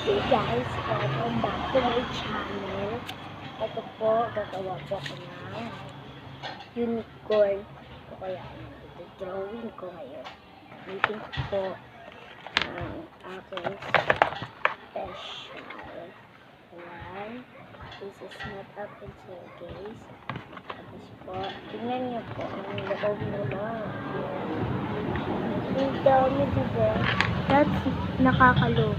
Hey guys, welcome back to my channel. Ito po, gagawa po ako ng unicorn. O kaya, ito drawing ko ngayon. Meeting ko po ang aking special. Ayan. This is not up and here guys. Tapos po, tingnan niyo po ang loob naman. Ang dami diba? That's nakakaloko.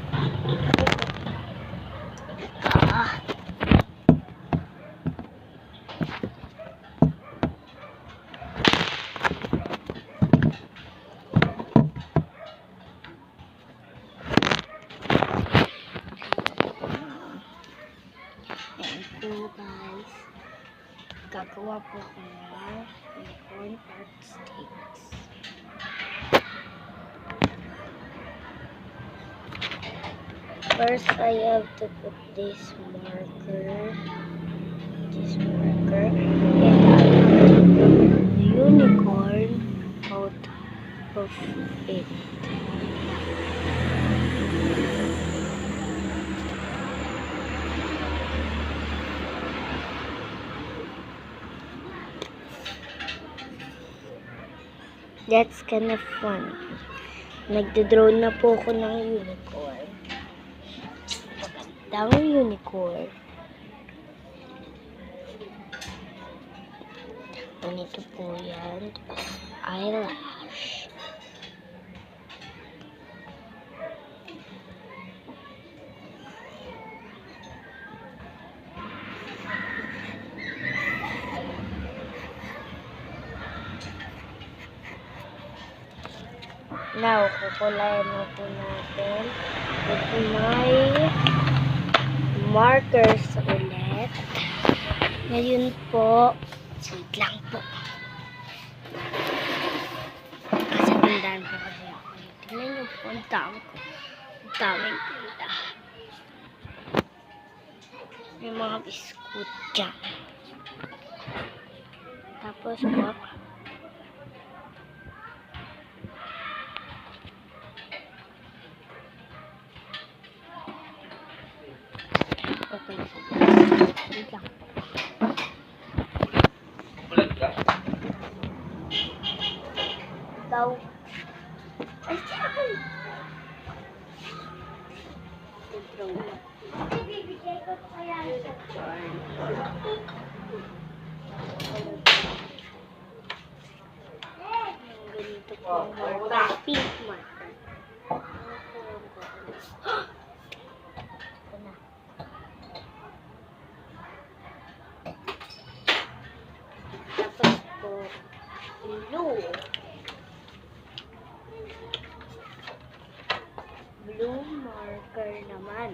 Ayan po guys. Gagawa po ko ng unicorn art sticks. First, I have to put this marker, and I have to put the unicorn out of it. That's kind of fun. Nagdodraw na po ako ng unicorn. Magandang unicorn. Ganito po yan. Eyelash. Now, kukulayan na po natin with my markers ulit. Ngayon po, wait lang po. Kasi tandaan po kasi ako. Tingnan niyo po, ang dami ko. Ang daming tinda. May mga biskut dyan. Tapos po, okay. Wait lang. Daw. Ay, siya! Bibigay ko kaya sa ganito po ang marker. Pink marker. Tapos po, blue marker naman.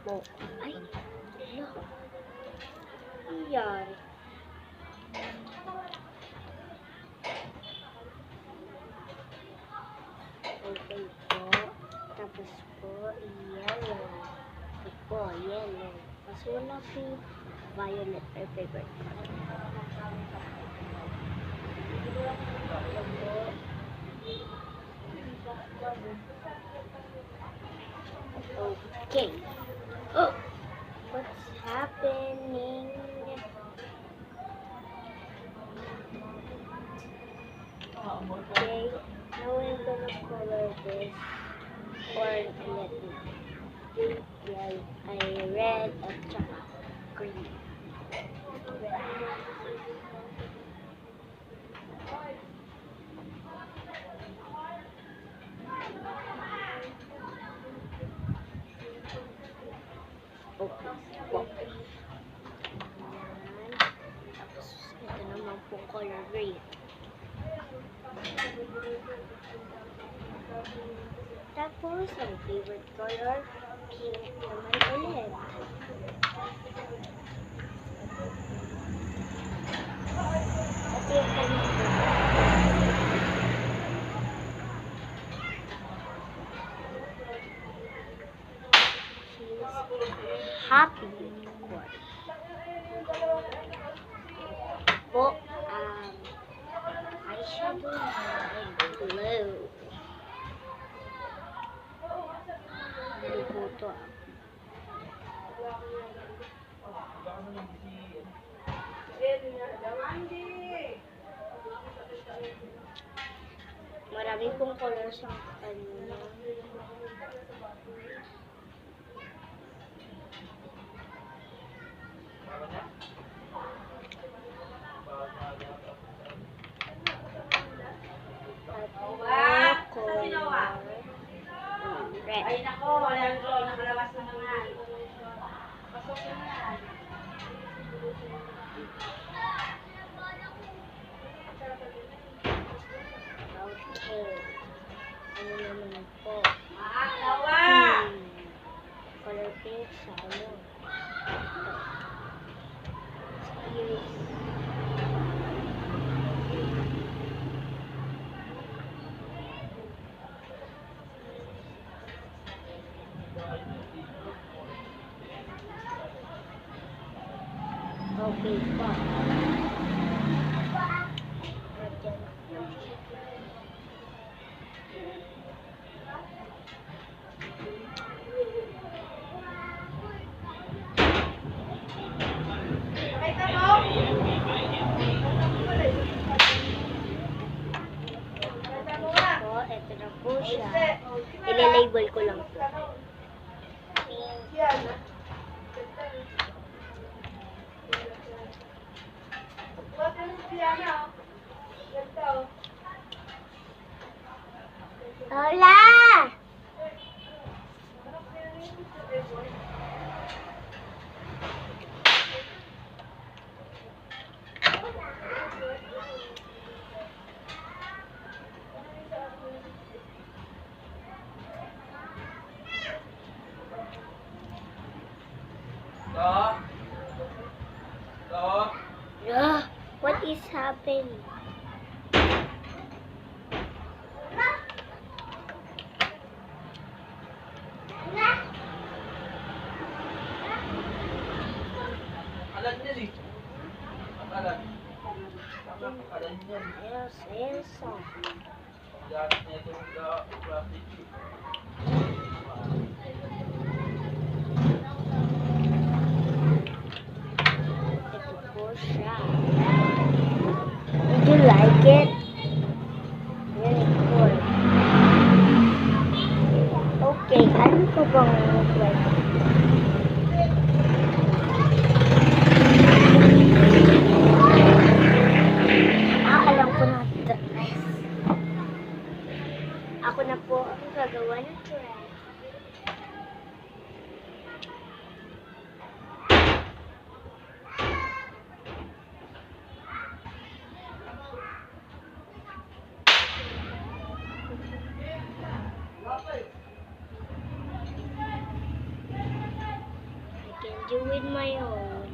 Oh, ay, hello. Yan. Okay po. Tapos po, yellow. Ito po, yellow. Kasi wala po violet or favorite color. Okay. Oh! What's happening? Okay. Now I'm gonna color this orange and red at saka green. Okay. Tapos ito naman po color red. Tapos, ang favorite color, pink naman ulit. At yung cheese Happy unicorn. Po, eyeshadow na blue. Blue po to. Marami pong colors ang kanya. Red. Ay nako, wala ko nakalabas na naman. Pasok na yan. Okay. Ano naman po? Nawa! Color pink sa ano? Iris. Okay po. Nakita mo? Po, ito na po siya. Ile-label ko lang po. Yan. Hola! What is happening? Alam niya eh. Alam. Alam niya. Yes, yes. Lahat niya itong plastic. Ito po siya. Did you like it? Very cool. Okay, ano po bang like? Alam ko na dress. Ako na po ang gagawa ng dress. I can do it my own.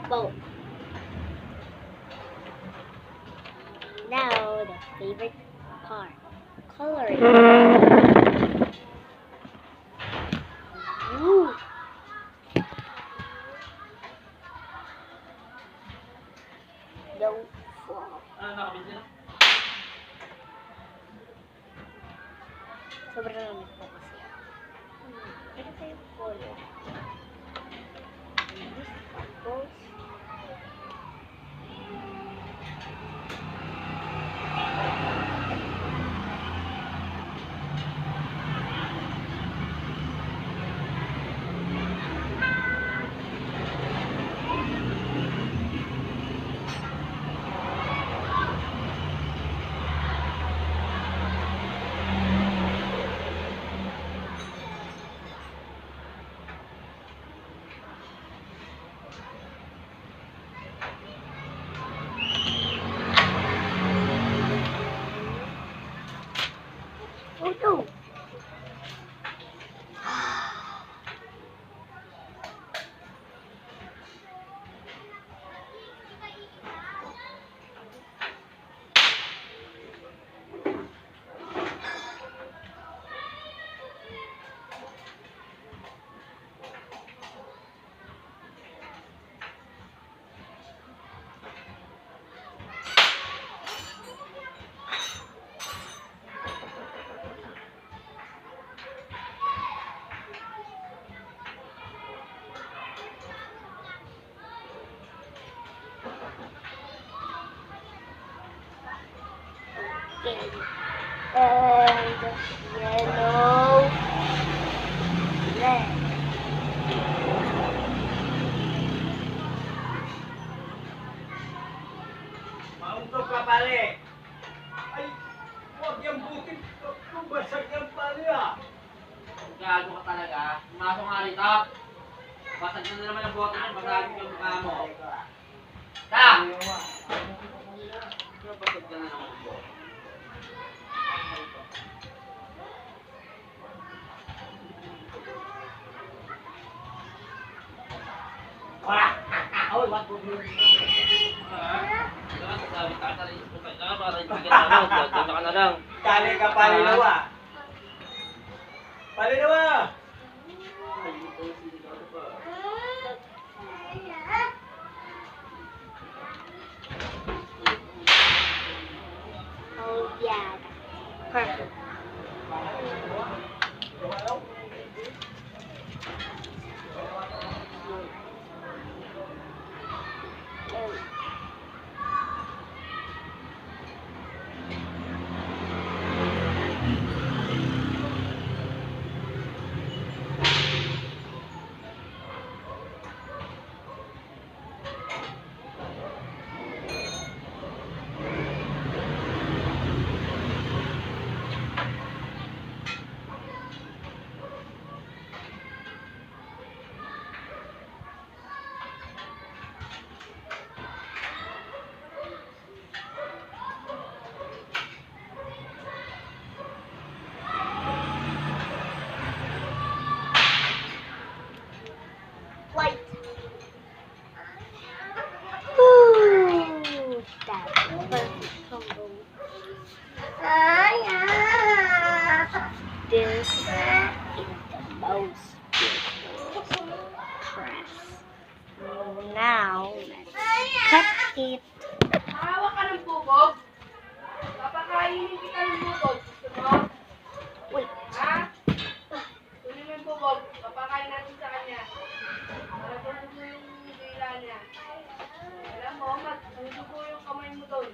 Both. Now the favorite part, coloring. Ooh. Don't fall. Sobrang lamig po kasi. Ano kayong color? This goes. Okay. And yellow, red. Mauntok ka, pare. Ay, huwag yung butin. Basag yung pare, ah. Gago ka talaga. Pumasok nga rito. Basag na naman ang bote niya. Basagin yung mukha mo. Ta! Basag ka na naman ang bote. Ay, wag mo yun. Kali ka palinawa. Palinawa! Oh yeah. Perfect. White. Ooh, that's perfect combo. This is the most beautiful dress. Now let's cut it. Hawak ka ng bubog. Papakainin kita ng bubog. Gusto mo? Wait. Ha? Kunin mo yung bubog. Papakain natin sa kanya. Para tumubo yung dila niya. Alam mo, matutubo yung kamay mo doon.